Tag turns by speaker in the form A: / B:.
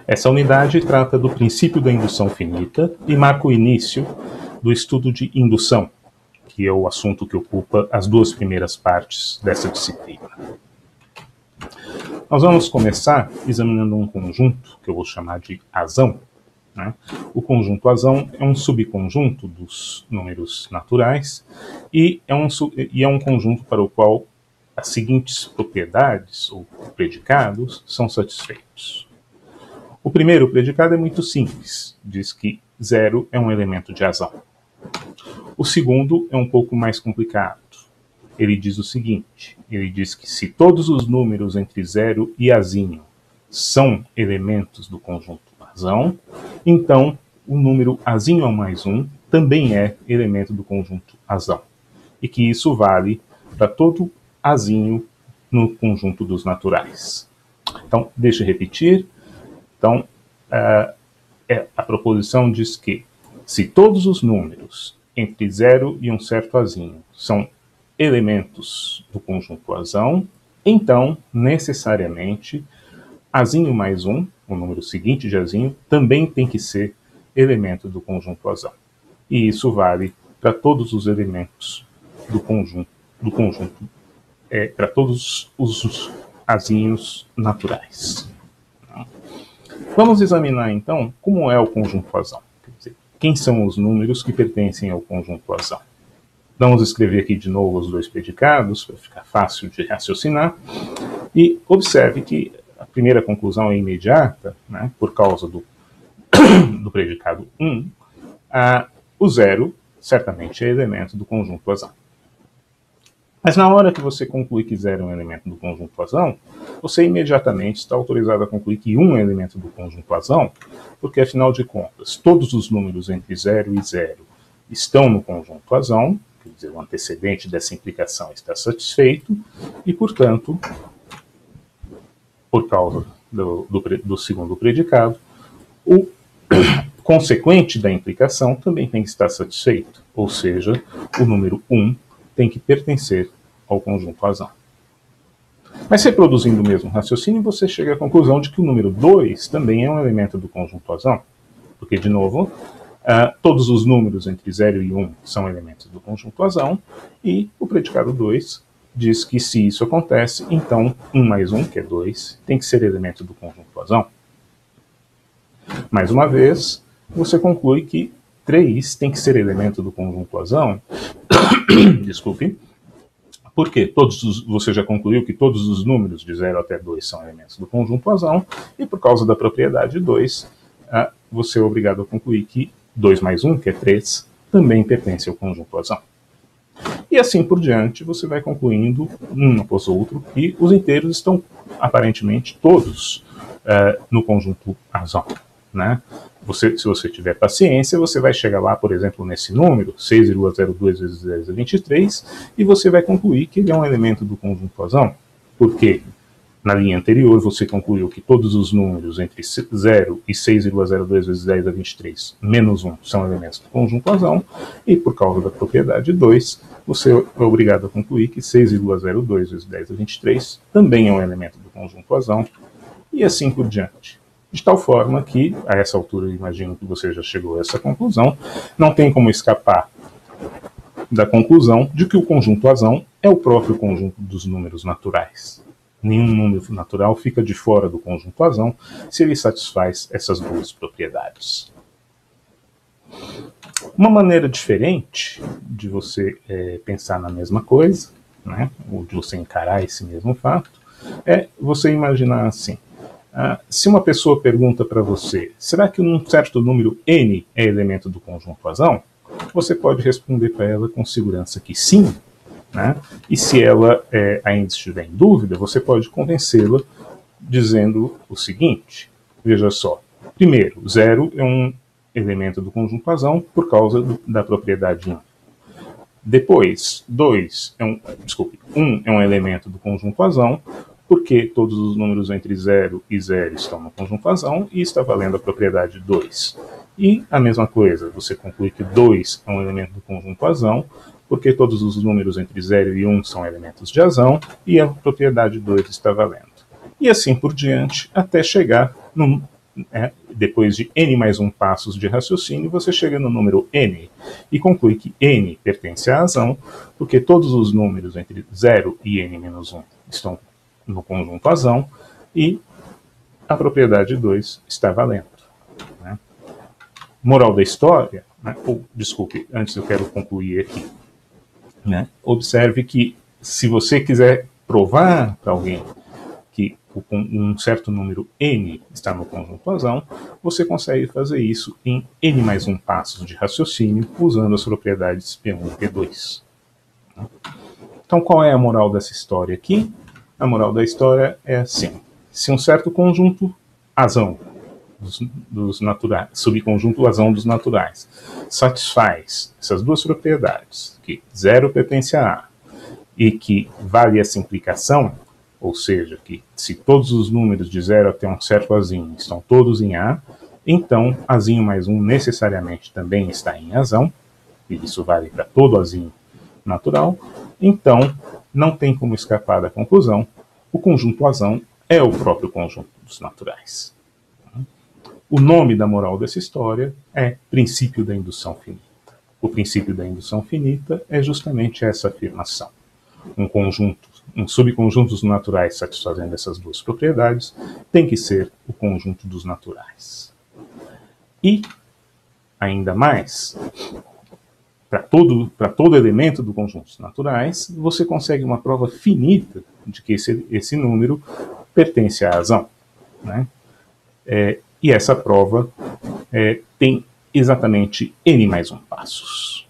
A: Essa unidade trata do princípio da indução finita e marca o início do estudo de indução, que é o assunto que ocupa as duas primeiras partes dessa disciplina. Nós vamos começar examinando um conjunto que eu vou chamar de azão. O conjunto azão é um subconjunto dos números naturais e é um conjunto para o qual as seguintes propriedades ou predicados são satisfeitos. O primeiro predicado é muito simples, diz que 0 é um elemento de azão. O segundo é um pouco mais complicado. Ele diz o seguinte, ele diz que se todos os números entre 0 e azinho são elementos do conjunto azão, então o número azinho ao mais 1 também é elemento do conjunto azão. E que isso vale para todo azinho no conjunto dos naturais. Então, deixa eu repetir. Então, a proposição diz que se todos os números entre 0 e um certo azinho são elementos do conjunto azão, então, necessariamente, azinho mais 1, o número seguinte de azinho, também tem que ser elemento do conjunto azão. E isso vale para todos os elementos do conjunto para todos os azinhos naturais. Vamos examinar, então, como é o conjunto azão. Quer dizer, quem são os números que pertencem ao conjunto azão? Vamos escrever aqui de novo os dois predicados, para ficar fácil de raciocinar. E observe que a primeira conclusão é imediata, por causa do predicado 1. O 0 certamente é elemento do conjunto azão. Mas na hora que você conclui que 0 é um elemento do conjunto azão, você imediatamente está autorizado a concluir que 1 é elemento do conjunto azão, porque afinal de contas, todos os números entre 0 e 0 estão no conjunto azão, quer dizer, o antecedente dessa implicação está satisfeito, e portanto, por causa do segundo predicado, o consequente da implicação também tem que estar satisfeito, ou seja, o número 1 tem que pertencer ao conjunto azão. Mas reproduzindo o mesmo raciocínio, você chega à conclusão de que o número 2 também é um elemento do conjunto azão, porque, de novo, todos os números entre 0 e 1 são elementos do conjunto azão, e o predicado 2 diz que se isso acontece, então 1 mais 1, que é 2, tem que ser elemento do conjunto azão. Mais uma vez, você conclui que 3 tem que ser elemento do conjunto azão. Desculpe. Porque você já concluiu que todos os números de 0 até 2 são elementos do conjunto azão, e por causa da propriedade 2, você é obrigado a concluir que 2 mais 1, que é 3, também pertence ao conjunto azão. E assim por diante, você vai concluindo, um após outro, que os inteiros estão aparentemente todos no conjunto azão. Se você tiver paciência, você vai chegar lá, por exemplo, nesse número, 6,02 vezes 10 é 23, e você vai concluir que ele é um elemento do conjunto azão, porque na linha anterior você concluiu que todos os números entre 0 e 6,02 vezes 10 é 23 menos 1 são elementos do conjunto azão, e por causa da propriedade 2, você é obrigado a concluir que 6,02 vezes 10 é 23 também é um elemento do conjunto azão, e assim por diante. De tal forma que, a essa altura, eu imagino que você já chegou a essa conclusão, não tem como escapar da conclusão de que o conjunto azão é o próprio conjunto dos números naturais. Nenhum número natural fica de fora do conjunto azão se ele satisfaz essas duas propriedades. Uma maneira diferente de você pensar na mesma coisa, ou de você encarar esse mesmo fato, é você imaginar assim. Se uma pessoa pergunta para você, será que um certo número n é elemento do conjunto azão? Você pode responder para ela com segurança que sim, e se ela ainda estiver em dúvida, você pode convencê-la dizendo o seguinte, veja só, primeiro, 0 é um elemento do conjunto azão por causa da propriedade 1. Depois, 1 é um elemento do conjunto azão, porque todos os números entre 0 e 0 estão no conjunto azão e está valendo a propriedade 2. E a mesma coisa, você conclui que 2 é um elemento do conjunto azão, porque todos os números entre 0 e 1 são elementos de azão e a propriedade 2 está valendo. E assim por diante, até chegar depois de n mais 1 passos de raciocínio, você chega no número n e conclui que n pertence à razão, porque todos os números entre 0 e n menos 1 estão no conjunto razão e a propriedade 2 está valendo. Né? Moral da história, né? Desculpe, antes eu quero concluir aqui. Né? Observe que se você quiser provar para alguém que um certo número n está no conjunto razão, você consegue fazer isso em n mais 1 passos de raciocínio usando as propriedades P1 e P2. Então, qual é a moral dessa história aqui? A moral da história é assim: se um certo conjunto razão dos naturais, subconjunto razão dos naturais, satisfaz essas duas propriedades, que 0 pertence a A e que vale essa implicação, ou seja, que se todos os números de 0 até um certo azinho estão todos em A, então azinho mais 1 necessariamente também está em razão, e isso vale para todo azinho natural, então não tem como escapar da conclusão: o conjunto razão é o próprio conjunto dos naturais. O nome da moral dessa história é princípio da indução finita. O princípio da indução finita é justamente essa afirmação. Um subconjunto dos naturais satisfazendo essas duas propriedades tem que ser o conjunto dos naturais. E, ainda mais, para todo elemento do conjunto dos naturais, você consegue uma prova finita de que esse número pertence à razão. Né? E essa prova tem exatamente n mais 1 passos.